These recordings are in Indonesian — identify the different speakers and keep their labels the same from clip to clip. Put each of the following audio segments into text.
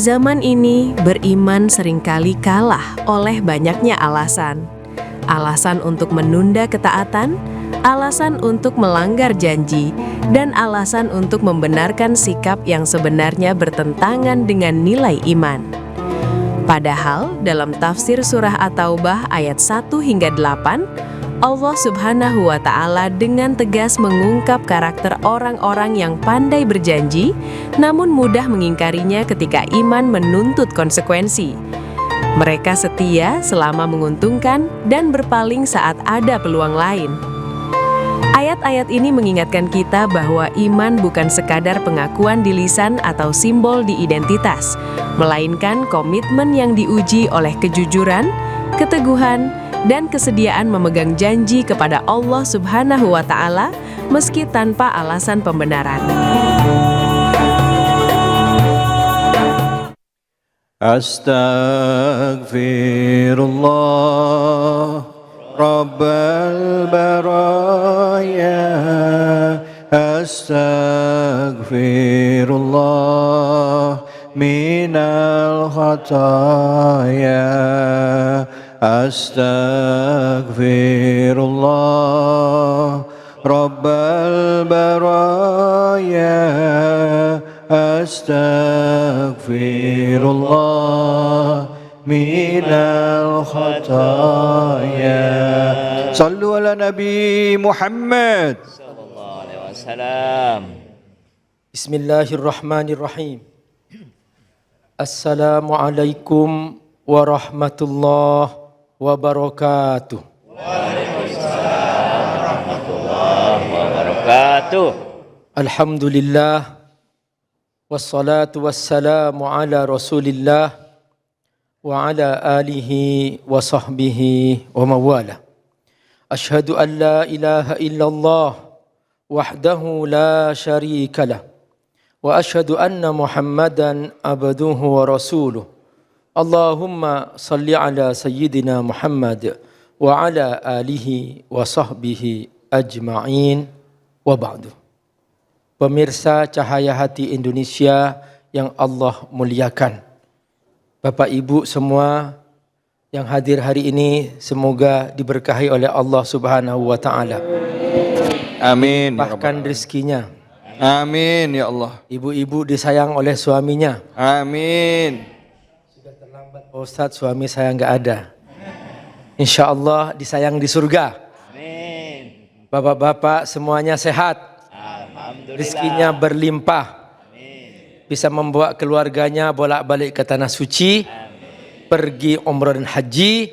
Speaker 1: zaman ini, beriman seringkali kalah oleh banyaknya alasan. Alasan untuk menunda ketaatan, alasan untuk melanggar janji, dan alasan untuk membenarkan sikap yang sebenarnya bertentangan dengan nilai iman. Padahal, dalam tafsir surah At-Taubah ayat 1 hingga 8, Allah Subhanahu wa Ta'ala dengan tegas mengungkap karakter orang-orang yang pandai berjanji, namun mudah mengingkarinya ketika iman menuntut konsekuensi. Mereka setia selama menguntungkan dan berpaling saat ada peluang lain. Ayat-ayat ini mengingatkan kita bahwa iman bukan sekadar pengakuan di lisan atau simbol di identitas, melainkan komitmen yang diuji oleh kejujuran, keteguhan, dan kesediaan memegang janji kepada Allah Subhanahu wa Ta'ala meski tanpa alasan pembenaran.
Speaker 2: Astaghfirullah Rabbal baraya, astaghfirullah minal khataya, astaghfirullah Rabbal baraya, astaghfirullah minal khataya. Sallu ala Nabi Muhammad
Speaker 3: sallallahu alaihi wasallam.
Speaker 4: Bismillahirrahmanirrahim. Assalamualaikum warahmatullahi wabarakatuh.
Speaker 3: Waalaikumsalam warahmatullahi wabarakatuh.
Speaker 4: Alhamdulillah wassalatu wassalamu ala Rasulillah wa ala alihi wa sahbihi wa mawala. Ashhadu an la ilaha illallah wahdahu la syarika lah wa ashhadu anna Muhammadan abduhu wa rasuluh. Allahumma salli ala sayyidina Muhammad wa ala alihi wa sahbihi ajma'in wa ba'du. Pemirsa Cahaya Hati Indonesia yang Allah muliakan, Bapak Ibu semua yang hadir hari ini, semoga diberkahi oleh Allah Subhanahu wa Ta'ala.
Speaker 2: Amin.
Speaker 4: Bahkan rezekinya.
Speaker 2: Amin ya Allah.
Speaker 4: Ibu-ibu disayang oleh suaminya.
Speaker 2: Amin.
Speaker 4: Sudah terlambat Pak Ustadz, suami saya nggak ada. Insya Allah disayang di surga.
Speaker 3: Amin.
Speaker 4: Bapak-bapak semuanya sehat.
Speaker 3: Alhamdulillah.
Speaker 4: Rezekinya berlimpah.
Speaker 3: Amin.
Speaker 4: Bisa membawa keluarganya bolak-balik ke tanah suci.
Speaker 3: Amin.
Speaker 4: Pergi umrah dan haji.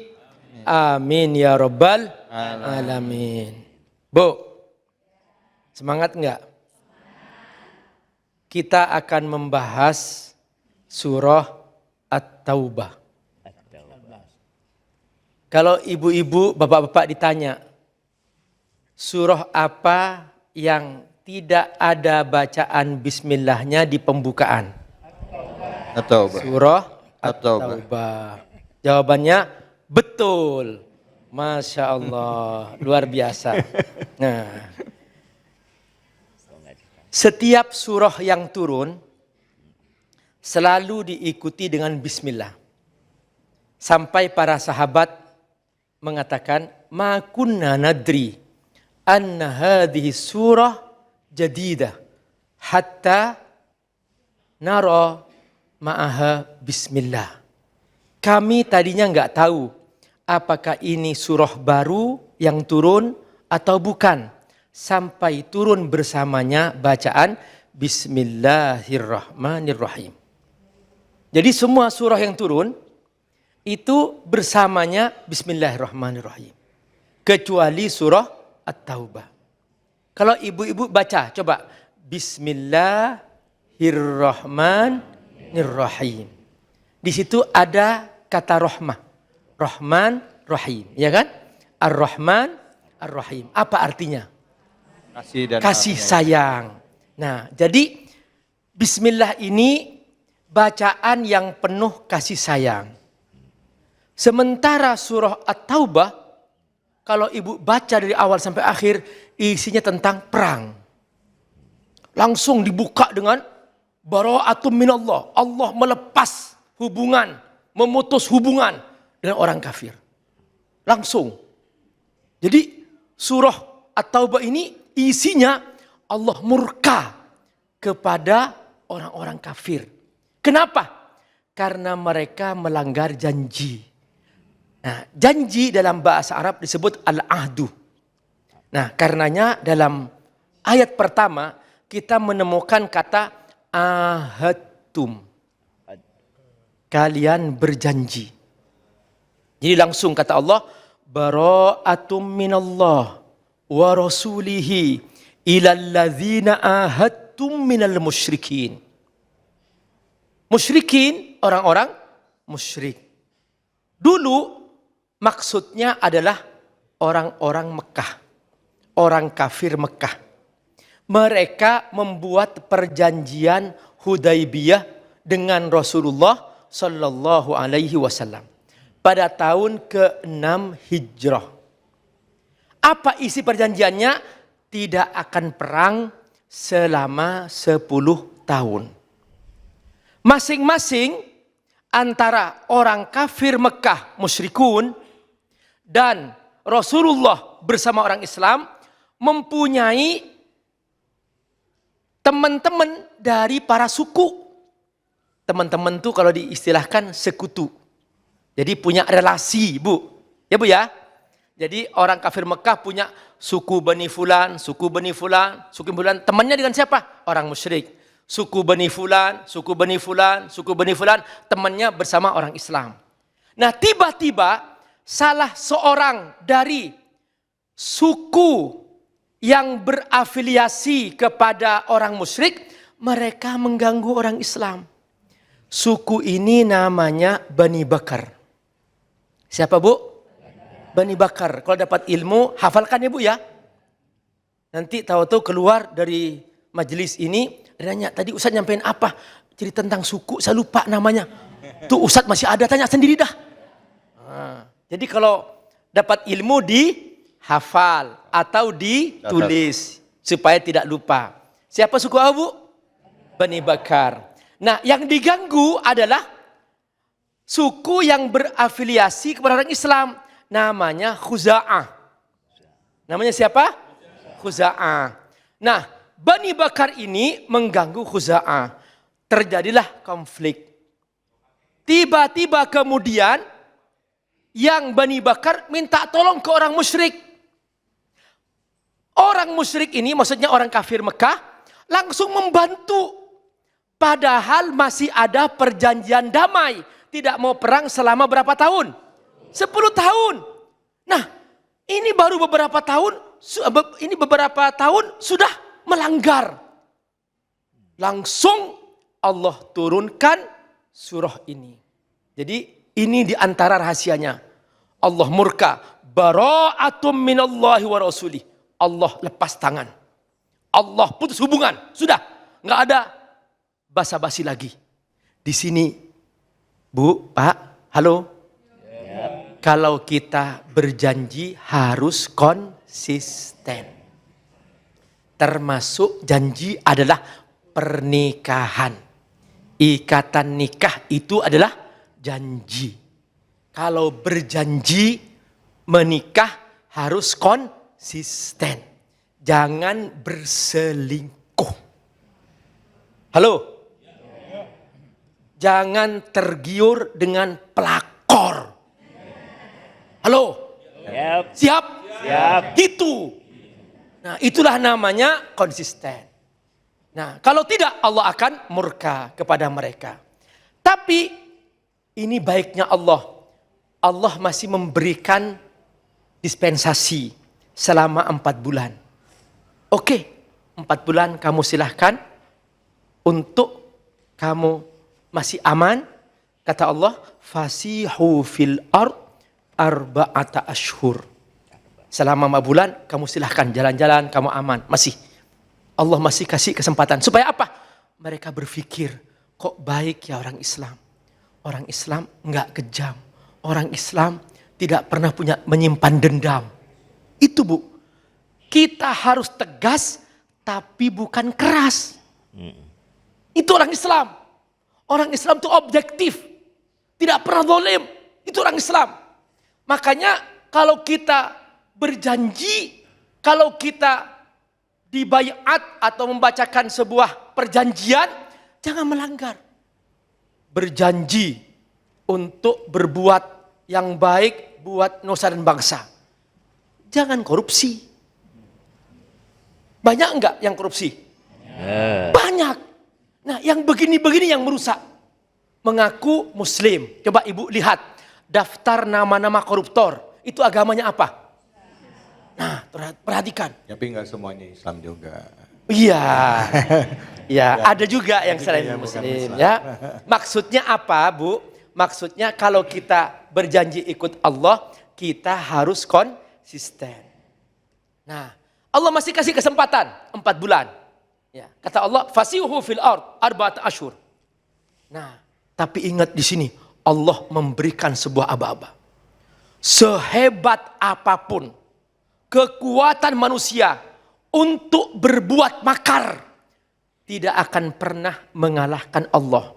Speaker 4: Amin ya rabbal alamin. Bu, semangat enggak? Kita akan membahas surah At-Taubah. Kalau ibu-ibu, bapak-bapak ditanya, surah apa yang tidak ada bacaan bismillahnya di pembukaan?
Speaker 2: At-Taubah.
Speaker 4: Surah
Speaker 2: At-Taubah.
Speaker 4: At-Taubah. Jawabannya betul. Masya Allah, luar biasa. Nah, setiap surah yang turun selalu diikuti dengan bismillah. Sampai para sahabat mengatakan, ma kunna nadri anna hadhihi surah jadidah hatta nara ma'aha bismillah. Kami tadinya nggak tahu apakah ini surah baru yang turun atau bukan, sampai turun bersamanya bacaan Bismillahirrahmanirrahim. Jadi semua surah yang turun itu bersamanya Bismillahirrahmanirrahim, kecuali surah At-Taubah. Kalau ibu-ibu baca, coba Bismillahirrahmanirrahim. Di situ ada kata rahmah, Rahman, Rahim, ya kan? Ar-Rahman, Ar-Rahim. Apa artinya? Kasih sayang. Nah, jadi Bismillah ini bacaan yang penuh kasih sayang. Sementara surah At-Taubah, kalau ibu baca dari awal sampai akhir, isinya tentang perang. Langsung dibuka dengan Bara'atum minallah. Allah melepas hubungan, memutus hubungan dengan orang kafir. Langsung. Jadi surah At-Taubah ini isinya Allah murka kepada orang-orang kafir. Kenapa? Karena mereka melanggar janji. Nah, janji dalam bahasa Arab disebut al-ahdu. Nah, karenanya dalam ayat pertama kita menemukan kata ahadtum. Kalian berjanji. Jadi langsung kata Allah, bara'atum minallah wa rasulihi ilal ladzina ahadtum minal musyrikin. Musyrikin, orang-orang musyrik. Dulu maksudnya adalah orang-orang Mekah. Orang kafir Mekah. Mereka membuat perjanjian Hudaibiyah dengan Rasulullah Sallallahu Alaihi Wasallam pada tahun ke-6 Hijrah. Apa isi perjanjiannya? Tidak akan perang selama 10 tahun. Masing-masing antara orang kafir Mekah musyrikun dan Rasulullah bersama orang Islam mempunyai teman-teman dari para suku. Teman-teman itu kalau diistilahkan sekutu. Jadi punya relasi, Bu. Ya, Bu ya. Jadi orang kafir Mekah punya suku Bani Fulan, suku Bani Fulan, suku Bani Fulan. Temannya dengan siapa? Orang musyrik. Suku Bani Fulan, suku Bani Fulan, suku Bani Fulan. Temannya bersama orang Islam. Nah, tiba-tiba salah seorang dari suku yang berafiliasi kepada orang musyrik, mereka mengganggu orang Islam. Suku ini namanya Bani Bakar. Siapa, Bu? Bani Bakar. Kalau dapat ilmu, hafalkan ya, Bu ya. Nanti tahu-tahu keluar dari majelis ini, nanya, tadi Ustadz nyampein apa? Jadi tentang suku, saya lupa namanya. Tuh Ustadz masih ada, tanya sendiri dah. Nah, jadi kalau dapat ilmu dihafal atau ditulis supaya tidak lupa. Siapa suku Abu? Bani Bakar. Nah, yang diganggu adalah suku yang berafiliasi kepada orang Islam. Namanya Khuza'ah. Namanya siapa? Khuza'ah. Nah, Bani Bakar ini mengganggu Khuza'ah. Terjadilah konflik. Tiba-tiba kemudian yang Bani Bakar minta tolong ke orang musyrik. Orang musyrik ini maksudnya orang kafir Mekah langsung membantu. Padahal masih ada perjanjian damai. Tidak mau perang selama berapa tahun? 10 tahun. Nah, ini baru beberapa tahun sudah melanggar. Langsung Allah turunkan surah ini. Jadi ini diantara rahasianya. Allah murka. Bara'atum minallahi wa rasulih. Allah lepas tangan. Allah putus hubungan. Sudah. Nggak ada basa-basi lagi. Di sini, Bu, Pak, halo. Ya. Kalau kita berjanji harus konsisten. Termasuk janji adalah pernikahan. Ikatan nikah itu adalah janji. Kalau berjanji menikah harus konsisten. Jangan berselingkuh. Halo? Jangan tergiur dengan pelakor. Halo? Siap? Siap. Gitu. Nah, itulah namanya konsisten. Nah, kalau tidak Allah akan murka kepada mereka. Tapi ini baiknya Allah. Allah masih memberikan dispensasi selama 4 bulan. Oke, 4 bulan kamu silahkan untuk kamu masih aman. Kata Allah, fasihu fil ard arba'ata ashhur. Selama 4 bulan kamu silahkan jalan-jalan, kamu aman. Masih. Allah masih kasih kesempatan. Supaya apa? Mereka berpikir, kok baik ya orang Islam. Orang Islam enggak kejam. Orang Islam tidak pernah menyimpan dendam. Itu, Bu. Kita harus tegas tapi bukan keras. Itu orang Islam. Orang Islam itu objektif. Tidak pernah zalim. Itu orang Islam. Makanya kalau kita berjanji, kalau kita dibayat atau membacakan sebuah perjanjian, jangan melanggar. Berjanji untuk berbuat yang baik buat nusa dan bangsa. Jangan korupsi. Banyak enggak yang korupsi? Banyak. Nah, yang begini-begini yang merusak. Mengaku muslim. Coba ibu lihat daftar nama-nama koruptor. Itu agamanya apa? Nah, perhatikan.
Speaker 2: Tapi nggak semuanya Islam juga.
Speaker 4: Iya. Ya, ada juga yang selain muslim ya. Maksudnya apa, Bu? Maksudnya kalau kita berjanji ikut Allah, kita harus konsisten. Nah, Allah masih kasih kesempatan 4 bulan. Ya, kata Allah, fasihu fil ard arba'at ashur. Nah, tapi ingat di sini Allah memberikan sebuah aba-aba. Sehebat apapun kekuatan manusia untuk berbuat makar, tidak akan pernah mengalahkan Allah.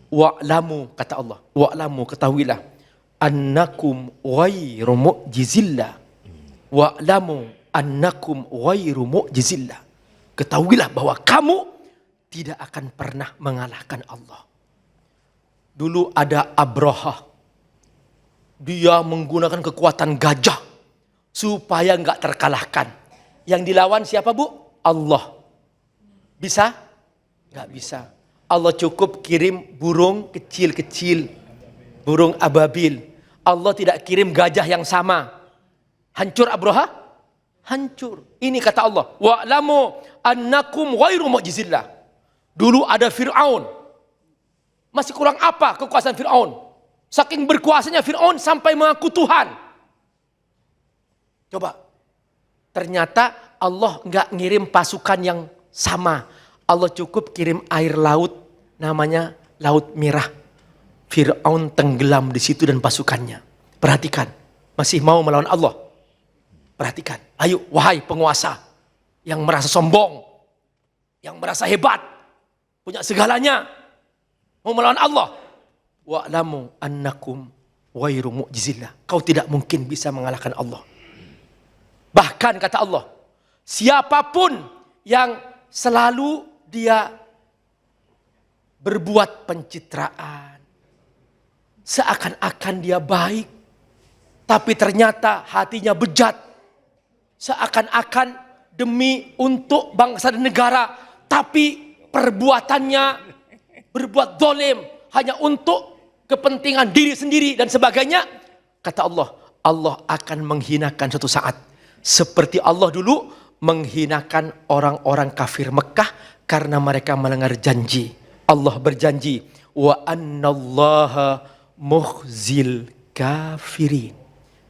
Speaker 4: Wa'lamu, kata Allah, wa'lamu, ketahuilah, annakum ghairu mu'jizillah. Wa'lamu annakum ghairu mu'jizillah. Ketahuilah bahwa kamu tidak akan pernah mengalahkan Allah. Dulu ada Abraha. Dia menggunakan kekuatan gajah supaya nggak terkalahkan. Yang dilawan siapa, Bu? Allah. Bisa? Nggak bisa. Allah cukup kirim burung kecil-kecil. Burung ababil. Allah tidak kirim gajah yang sama. Hancur Abraha? Hancur. Ini kata Allah. Wa'lamu annakum ghairu mu'jizillah. Dulu ada Fir'aun. Masih kurang apa kekuasaan Fir'aun? Saking berkuasanya Fir'aun sampai mengaku Tuhan. Coba. Ternyata Allah nggak ngirim pasukan yang sama. Allah cukup kirim air laut, namanya Laut Merah. Fir'aun tenggelam di situ dan pasukannya. Perhatikan, masih mau melawan Allah. Perhatikan, ayo wahai penguasa yang merasa sombong, yang merasa hebat, punya segalanya, mau melawan Allah. Wa'lamu annakum ghairu mu'jizillah. Kau tidak mungkin bisa mengalahkan Allah. Bahkan kata Allah, siapapun yang selalu dia berbuat pencitraan, seakan-akan dia baik, tapi ternyata hatinya bejat, seakan-akan demi untuk bangsa dan negara, tapi perbuatannya berbuat zalim hanya untuk kepentingan diri sendiri dan sebagainya. Kata Allah, Allah akan menghinakan suatu saat. Seperti Allah dulu menghinakan orang-orang kafir Mekah karena mereka melanggar janji. Allah berjanji, wa annallaha mukhzil kafirin.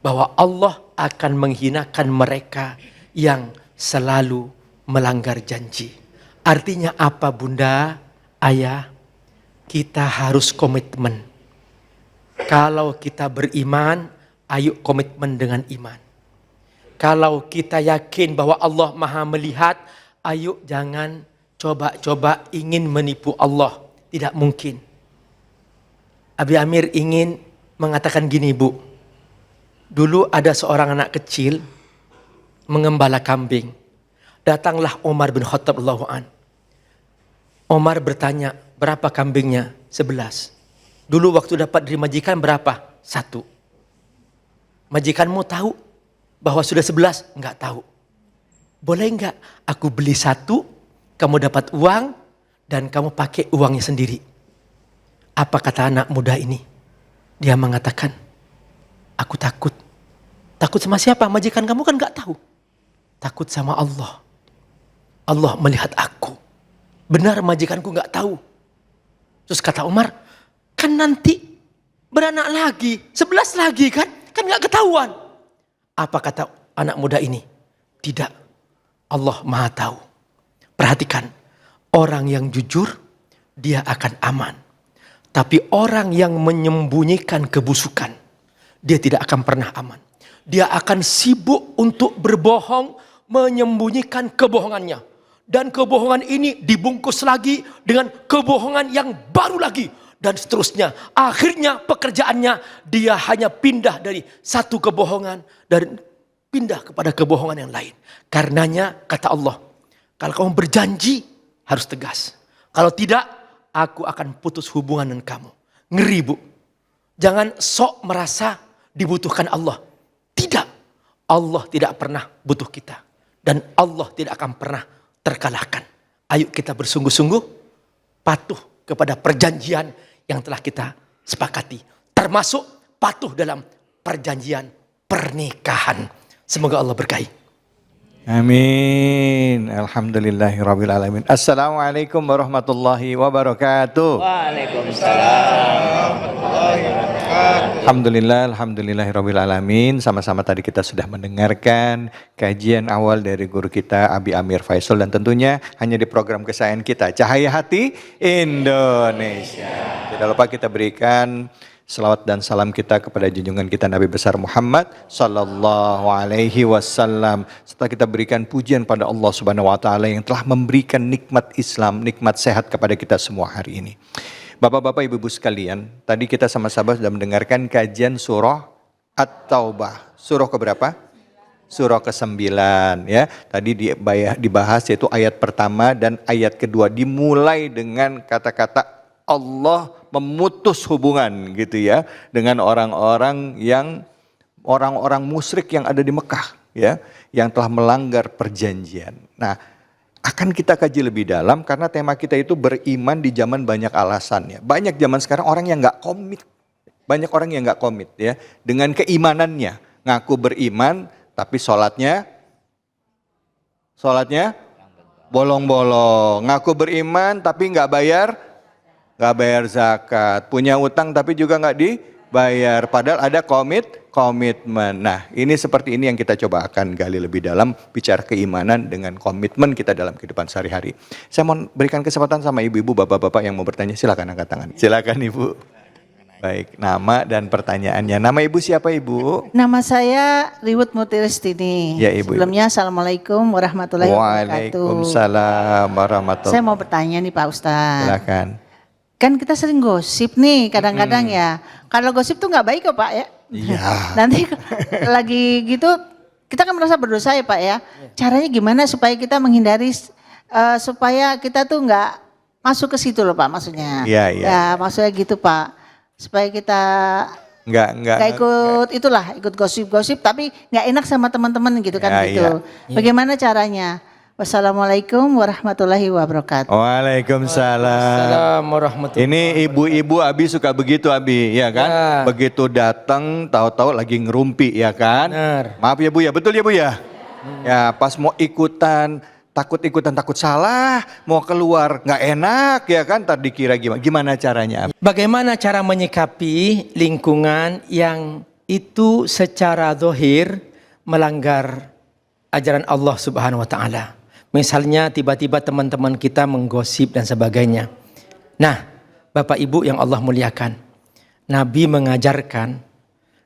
Speaker 4: Bahwa Allah akan menghinakan mereka yang selalu melanggar janji. Artinya apa, Bunda, Ayah? Kita harus komitmen. Kalau kita beriman, ayo komitmen dengan iman. Kalau kita yakin bahwa Allah Maha melihat, ayo jangan coba-coba ingin menipu Allah. Tidak mungkin. Abi Amir ingin mengatakan gini, Bu. Dulu ada seorang anak kecil mengembala kambing. Datanglah Umar bin Khattab radhiyallahu an. Umar bertanya, berapa kambingnya? 11. Dulu waktu dapat dari majikan berapa? 1. Majikanmu tahu bahwa sudah 11? Enggak tahu. Boleh enggak aku beli 1, kamu dapat uang, dan kamu pakai uangnya sendiri? Apa kata anak muda ini? Dia mengatakan, aku takut. Takut sama siapa? Majikan kamu kan enggak tahu. Takut sama Allah. Allah melihat aku. Benar majikanku enggak tahu. Terus kata Umar, kan nanti beranak lagi, 11 lagi kan enggak ketahuan. Apa kata anak muda ini? Tidak, Allah Maha tahu. Perhatikan, orang yang jujur, dia akan aman. Tapi orang yang menyembunyikan kebusukan, dia tidak akan pernah aman. Dia akan sibuk untuk berbohong, menyembunyikan kebohongannya. Dan kebohongan ini dibungkus lagi dengan kebohongan yang baru lagi. Dan seterusnya. Akhirnya pekerjaannya dia hanya pindah dari satu kebohongan dan pindah kepada kebohongan yang lain. Karenanya kata Allah, kalau kamu berjanji harus tegas. Kalau tidak, aku akan putus hubungan dengan kamu. Ngeri, Bu. Jangan sok merasa dibutuhkan Allah. Tidak. Allah tidak pernah butuh kita. Dan Allah tidak akan pernah terkalahkan. Ayo kita bersungguh-sungguh patuh kepada perjanjian yang telah kita sepakati. Termasuk patuh dalam perjanjian pernikahan. Semoga Allah berkahi.
Speaker 2: Amin. Alhamdulillahirabbil alamin. Assalamualaikum warahmatullahi wabarakatuh.
Speaker 3: Waalaikumsalam.
Speaker 2: Alhamdulillahirabbil alamin. Sama-sama tadi kita sudah mendengarkan kajian awal dari guru kita Abi Amir Faisal, dan tentunya hanya di program kesayangan kita Cahaya Hati Indonesia. Tidak lupa kita berikan selawat dan salam kita kepada junjungan kita Nabi besar Muhammad sallallahu alaihi wasallam. Setelah kita berikan pujian pada Allah Subhanahu wa taala yang telah memberikan nikmat Islam, nikmat sehat kepada kita semua hari ini. Bapak-bapak, ibu-ibu sekalian, tadi kita sama-sama sudah mendengarkan kajian surah At-Taubah. Surah keberapa? Surah ke-9 ya. Tadi dibahas yaitu ayat pertama dan ayat kedua, dimulai dengan kata-kata Allah memutus hubungan gitu ya dengan orang-orang musyrik yang ada di Mekah ya, yang telah melanggar perjanjian. Nah, akan kita kaji lebih dalam karena tema kita itu beriman di zaman banyak alasan ya. Banyak zaman sekarang orang yang nggak komit. Banyak orang yang nggak komit ya dengan keimanannya. Ngaku beriman tapi sholatnya bolong-bolong. Ngaku beriman tapi nggak bayar zakat, punya utang tapi juga nggak dibayar, padahal ada komitmen. Nah, ini seperti ini yang kita coba akan gali lebih dalam, bicara keimanan dengan komitmen kita dalam kehidupan sehari-hari. Saya mau berikan kesempatan sama ibu-ibu, bapak-bapak yang mau bertanya, silakan angkat tangan. Silakan Ibu. Baik, nama dan pertanyaannya. Nama Ibu siapa Ibu?
Speaker 5: Nama saya Riwut Mutiristini.
Speaker 2: Ya, Ibu.
Speaker 5: Sebelumnya Assalamualaikum warahmatullahi wabarakatuh.
Speaker 2: Waalaikumsalam warahmatullahi.
Speaker 5: Saya mau bertanya nih Pak Ustadz.
Speaker 2: Silakan.
Speaker 5: Kan kita sering gosip nih kadang-kadang ya. Kalau gosip tuh nggak baik kok Pak ya.
Speaker 2: Iya.
Speaker 5: Nanti lagi gitu kita kan merasa berdosa ya Pak ya. Caranya gimana supaya kita menghindari supaya kita tuh nggak masuk ke situ loh Pak maksudnya.
Speaker 2: Iya, iya.
Speaker 5: Ya maksudnya gitu Pak. Supaya kita nggak ikut gosip-gosip tapi nggak enak sama teman-teman gitu kan
Speaker 2: Ya,
Speaker 5: gitu.
Speaker 2: iya.
Speaker 5: Bagaimana caranya? Wassalamualaikum warahmatullahi wabarakatuh.
Speaker 2: Waalaikumsalam.
Speaker 4: Warahmatullahi.
Speaker 2: Ini ibu-ibu Abi suka begitu Abi, ya kan?
Speaker 4: Ya.
Speaker 2: Begitu datang tahu-tahu lagi ngerumpi, ya kan?
Speaker 4: Benar.
Speaker 2: Maaf ya Bu ya, betul ya Bu ya? Ya pas mau takut salah, mau keluar nggak enak ya kan? Tadi dikira gimana caranya Abi?
Speaker 4: Bagaimana cara menyikapi lingkungan yang itu secara zahir melanggar ajaran Allah Subhanahu wa taala? Misalnya tiba-tiba teman-teman kita menggosip dan sebagainya. Nah, Bapak Ibu yang Allah muliakan, Nabi mengajarkan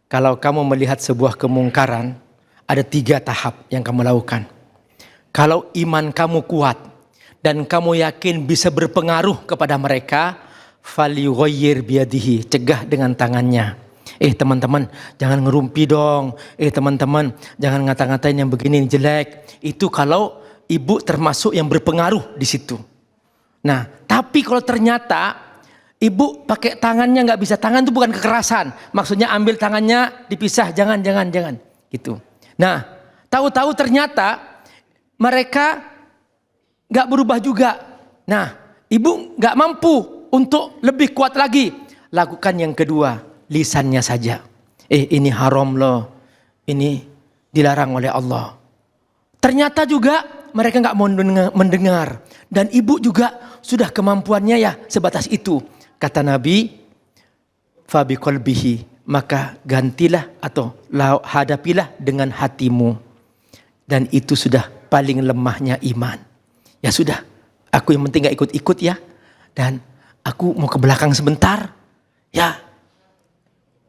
Speaker 4: kalau kamu melihat sebuah kemungkaran, ada 3 tahap yang kamu lakukan. Kalau iman kamu kuat dan kamu yakin bisa berpengaruh kepada mereka, falyughayyir biyadihi, cegah dengan tangannya. Teman-teman jangan ngerumpi dong. Teman-teman jangan ngata-ngatain yang begini jelek. Itu kalau ibu termasuk yang berpengaruh di situ. Nah, tapi kalau ternyata ibu pakai tangannya nggak bisa, tangan itu bukan kekerasan. Maksudnya ambil tangannya dipisah, jangan gitu. Nah, tahu-tahu ternyata mereka nggak berubah juga. Nah, ibu nggak mampu untuk lebih kuat lagi. Lakukan yang kedua, lisannya saja. Ini haram loh, ini dilarang oleh Allah. Ternyata juga mereka nggak mau mendengar. Dan ibu juga sudah kemampuannya ya sebatas itu. Kata Nabi, fabi qalbihi, maka gantilah atau hadapilah dengan hatimu. Dan itu sudah paling lemahnya iman. Ya sudah, aku yang penting gak ikut-ikut ya. Dan aku mau ke belakang sebentar. Ya,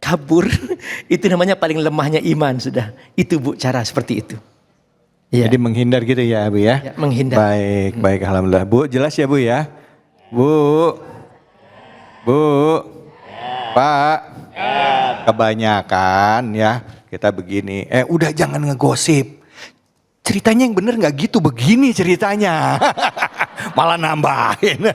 Speaker 4: kabur. Itu namanya paling lemahnya iman sudah. Itu Bu, cara seperti itu. Iya.
Speaker 2: Jadi menghindar gitu ya Bu ya?
Speaker 4: Ya, menghindar.
Speaker 2: Baik, baik alhamdulillah. Bu jelas ya Bu ya? Bu, Pak, kebanyakan ya kita begini. Udah jangan ngegosip. Ceritanya yang bener nggak gitu, begini ceritanya. Malah nambahin.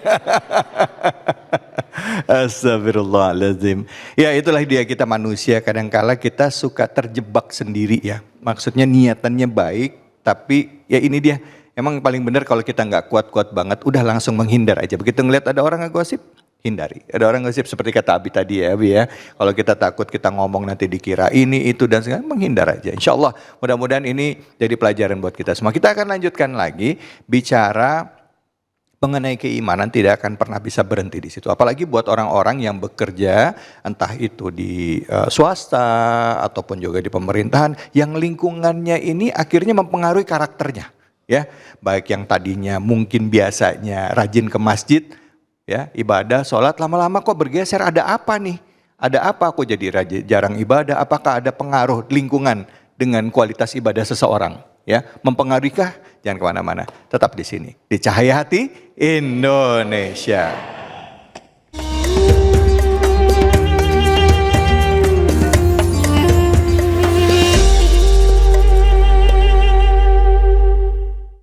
Speaker 2: Astagfirullahaladzim. Ya itulah dia kita manusia, kadangkala kita suka terjebak sendiri ya. Maksudnya niatannya baik, tapi ya ini dia. Emang paling benar kalau kita nggak kuat-kuat banget, udah langsung menghindar aja. Begitu ngeliat ada orang ngegosip, hindari. Ada orang ngegosip seperti kata Abi tadi ya Abi ya. Kalau kita takut kita ngomong nanti dikira ini, itu dan segala, menghindar aja. Insya Allah mudah-mudahan ini jadi pelajaran buat kita semua. Kita akan lanjutkan lagi bicara mengenai keimanan, tidak akan pernah bisa berhenti di situ. Apalagi buat orang-orang yang bekerja, entah itu di swasta ataupun juga di pemerintahan, yang lingkungannya ini akhirnya mempengaruhi karakternya. Ya, baik yang tadinya mungkin biasanya rajin ke masjid, ya ibadah, sholat, lama-lama kok bergeser. Ada apa nih? Ada apa kok jadi jarang ibadah? Apakah ada pengaruh lingkungan dengan kualitas ibadah seseorang? Ya, mempengaruhikah? Jangan kemana-mana, tetap di sini di Cahaya Hati Indonesia.